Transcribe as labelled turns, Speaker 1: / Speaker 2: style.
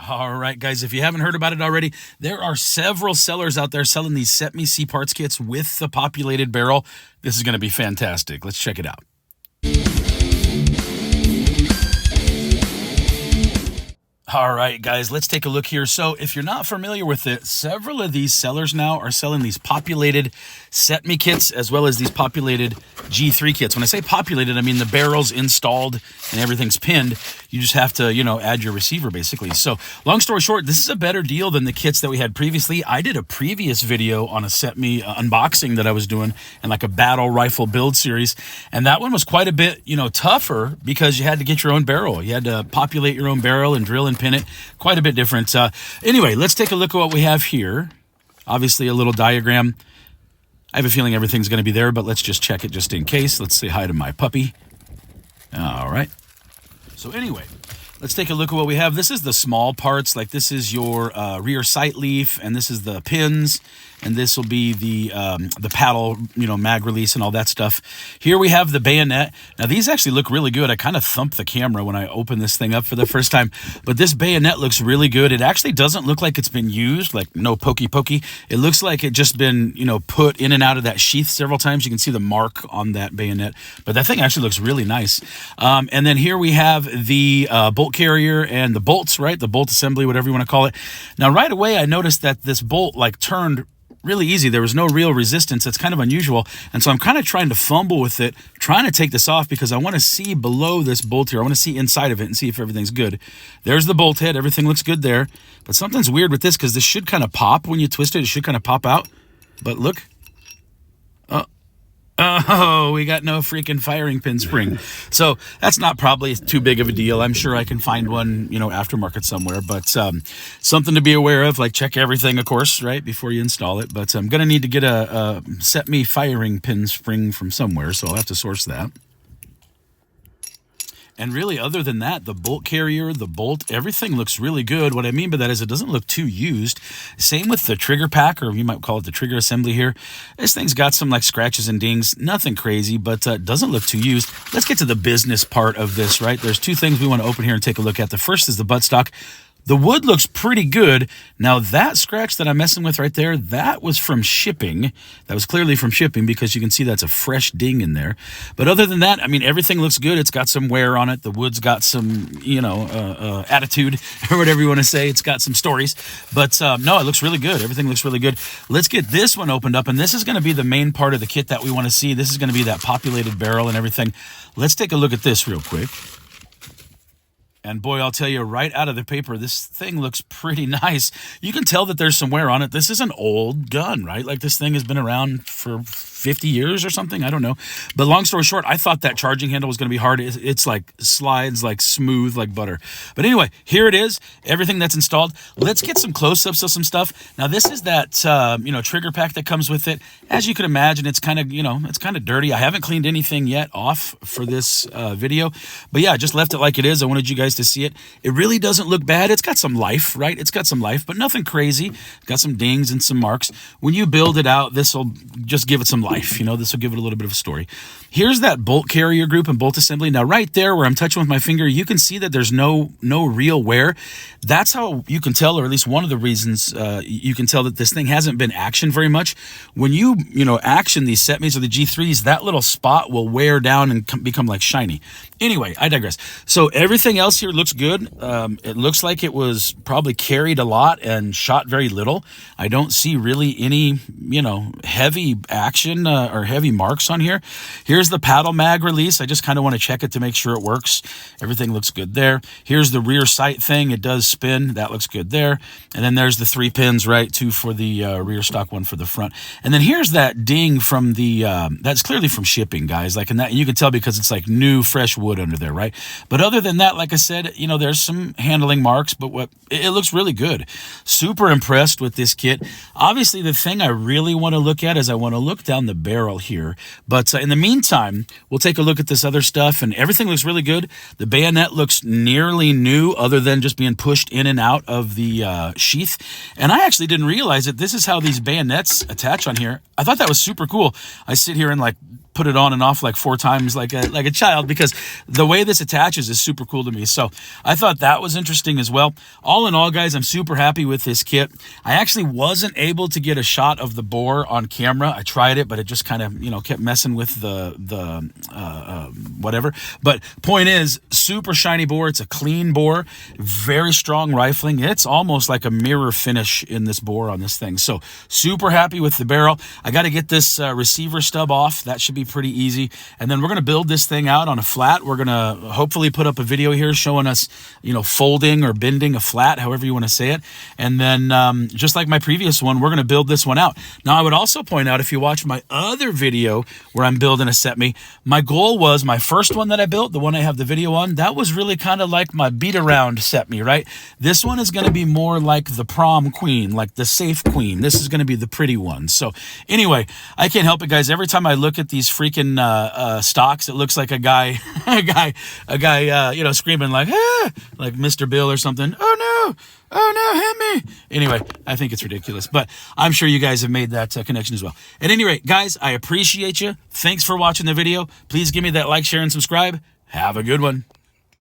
Speaker 1: All right, guys, if you haven't heard about it already, there are several sellers out there selling these Cetme C parts kits with the populated barrel. This is going to be fantastic. Let's check it out. All right, guys, let's take a look here. So if you're not familiar with it, several of these sellers now are selling these populated Cetme kits as well as these populated G3 kits. When I say populated, I mean the barrel's installed and everything's pinned. You just have to, add your receiver basically. So long story short, this is a better deal than the kits that we had previously. I did a previous video on a Cetme unboxing that I was doing and like a battle rifle build series. And that one was quite a bit, tougher because you had to get your own barrel. You had to populate your own barrel and drill and pin it. Quite a bit different. Anyway, let's take a look at what we have here. Obviously a little diagram. I have a feeling everything's going to be there, but let's just check it just in case. Let's say hi to my puppy. All right. So anyway, let's take a look at what we have. This is the small parts. Like this is your rear sight leaf, and this is the pins, and this will be the paddle, mag release and all that stuff. Here we have the bayonet. Now these actually look really good. I kind of thumped the camera when I opened this thing up for the first time, but this bayonet looks really good. It actually doesn't look like it's been used, like no pokey. It looks like it just been, put in and out of that sheath several times. You can see the mark on that bayonet, but that thing actually looks really nice. And then here we have the bolt carrier and the bolts, right? The bolt assembly, whatever you want to call it. Now, right away, I noticed that this bolt turned really easy. There was no real resistance. It's kind of unusual. And so I'm kind of trying to fumble with it, trying to take this off because I want to see below this bolt here. I want to see inside of it and see if everything's good. There's the bolt head. Everything looks good there. But something's weird with this because this should kind of pop when you twist it. It should kind of pop out. But look. Oh, we got no freaking firing pin spring. So that's not probably too big of a deal. I'm sure I can find one, aftermarket somewhere. But something to be aware of, check everything, of course, right, before you install it. But I'm going to need to get a Cetme firing pin spring from somewhere, so I'll have to source that. And really, other than that, the bolt carrier, the bolt, everything looks really good. What I mean by that is it doesn't look too used. Same with the trigger pack, or you might call it the trigger assembly here. This thing's got some scratches and dings. Nothing crazy, but doesn't look too used. Let's get to the business part of this, right? There's two things we want to open here and take a look at. The first is the buttstock. The wood looks pretty good. Now that scratch that I'm messing with right there, that was from shipping. That was clearly from shipping because you can see that's a fresh ding in there. But other than that, I mean, everything looks good. It's got some wear on it. The wood's got some, attitude or whatever you want to say. It's got some stories. But no, it looks really good. Everything looks really good. Let's get this one opened up. And this is going to be the main part of the kit that we want to see. This is going to be that populated barrel and everything. Let's take a look at this real quick. And boy, I'll tell you, right out of the paper, this thing looks pretty nice. You can tell that there's some wear on it. This is an old gun, right? This thing has been around for 50 years or something. I don't know. But long story short, I thought that charging handle was going to be hard. It's slides smooth like butter. But anyway, here it is. Everything that's installed. Let's get some close-ups of some stuff. Now, this is that, trigger pack that comes with it. As you can imagine, it's kind of, it's kind of dirty. I haven't cleaned anything yet off for this video. But yeah, I just left it like it is. I wanted you guys to see it. It really doesn't look bad. It's got some life, right? It's got some life, but nothing crazy. It's got some dings and some marks. When you build it out, this will just give it some life. This will give it a little bit of a story. Here's that bolt carrier group and bolt assembly. Now, right there where I'm touching with my finger, you can see that there's no real wear. That's how you can tell, or at least one of the reasons you can tell that this thing hasn't been actioned very much. When you action these Cetmes or the G3s, that little spot will wear down and become shiny. Anyway, I digress. So everything else here looks good. It looks like it was probably carried a lot and shot very little. I don't see really any, heavy action or heavy marks on here. Here's the paddle mag release. I just kind of want to check it to make sure it works. Everything looks good there. Here's the rear sight thing. It does spin. That looks good there. And then there's the 3 pins, right? 2 for the rear stock, 1 for the front. And then here's that ding from the, that's clearly from shipping, guys. And that you can tell because it's new, fresh wood under there, right? But other than that, like I said, there's some handling marks, but it looks really good. Super impressed with this kit. Obviously, the thing I really want to look at is I want to look down the barrel here. But in the meantime, we'll take a look at this other stuff, and everything looks really good. The bayonet looks nearly new, other than just being pushed in and out of the sheath. And I actually didn't realize that this is how these bayonets attach on here. I thought that was super cool. I sit here and put it on and off like 4 times like a child, because the way this attaches is super cool to me. So I thought that was interesting as well. All in all, guys, I'm super happy with this kit. I actually wasn't able to get a shot of the bore on camera. I tried it, but it just kind of, you know, kept messing with the whatever. But point is, super shiny bore. It's a clean bore, very strong rifling. It's almost like a mirror finish in this bore on this thing. So super happy with the barrel. I got to get this receiver stub off. That should be pretty easy. And then we're going to build this thing out on a flat. We're going to hopefully put up a video here showing us, you know, folding or bending a flat, however you want to say it. And then just like my previous one, we're going to build this one out. Now, I would also point out, if you watch my other video where I'm building a Cetme, my goal was, my first one that I built, the one I have the video on, that was really kind of like my beat around Cetme, right? This one is going to be more like the prom queen, like the safe queen. This is going to be the pretty one. So anyway, I can't help it, guys. Every time I look at these freaking stocks, it looks like a guy, you know, screaming like, ah, like Mr. Bill or something. Oh no, hit me. Anyway, I think it's ridiculous, but I'm sure you guys have made that connection as well. At any rate, guys, I appreciate you. Thanks for watching the video. Please give me that like, share, and subscribe. Have a good one.